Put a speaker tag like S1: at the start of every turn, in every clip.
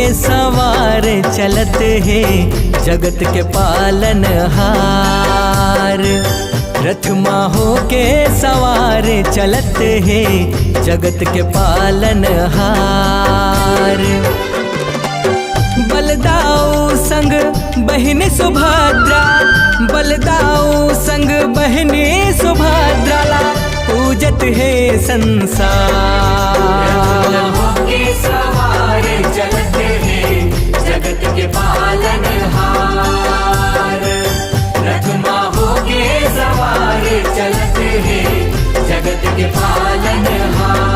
S1: के सवार चलत है जगत के पालनहार। रथ माँ हो के सवार चलत है जगत के पालनहार। बलदाऊ संग बहिनी सुभद्रा, बलदाऊ संग बहिनी सुभद्रा पूजत है संसार।
S2: के सवार चलत है जगत के पालनहार। रथ माँ हो के सवार चलत है जगत के पालनहार।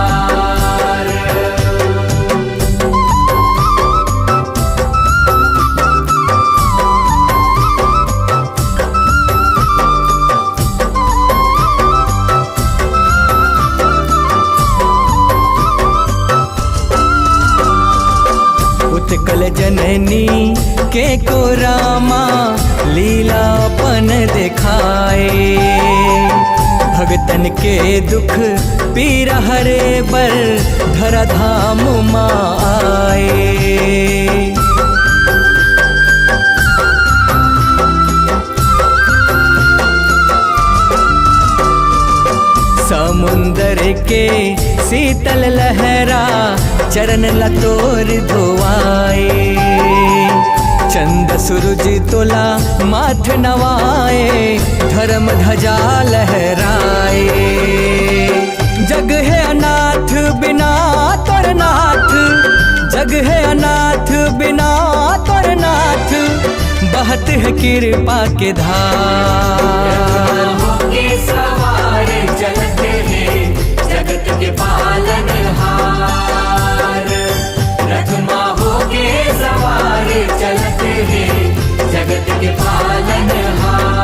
S1: उत्कल जननी के को रामा लीलापन दिखाए। भगतन के दुख पीरा हरे बर धरा धाम माँ आए। समुंदर के शीतल लहरा चरण लतोर धोआए। चंद सूरज तोला माथ नवाए धर्म ध्वजा लहराए। जग है अनाथ बिना तोर नाथ, जग है अनाथ बिना तोर नाथ, बहत है कृपा के धार।
S2: के सवार चलत है जगत के पालनहार। रथ माँ हो के सवार चलत है जगत के पालनहार।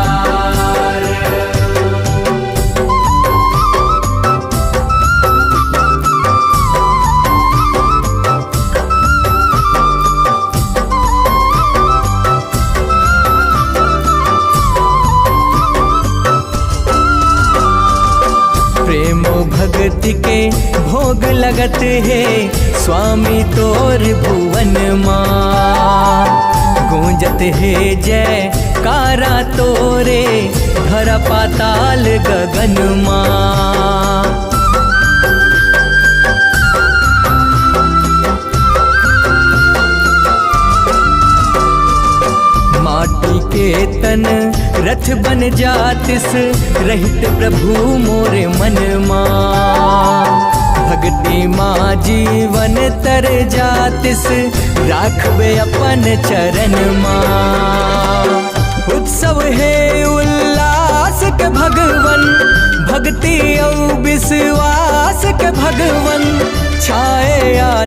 S1: प्रेम भक्ति के भोग लगत है स्वामी तोर भुवन माँ। गूंजत है जय कारा तोरे धरा पाताल गगन माँ। माटी के तन रथ बन जातिस रहित प्रभु मोरे मन माँ। भगती माँ जीवन तर जातिस राखबे अपन चरण माँ। उत्सव है उल्लास के भगवन, भक्ति और विश्वास के भगवन छाए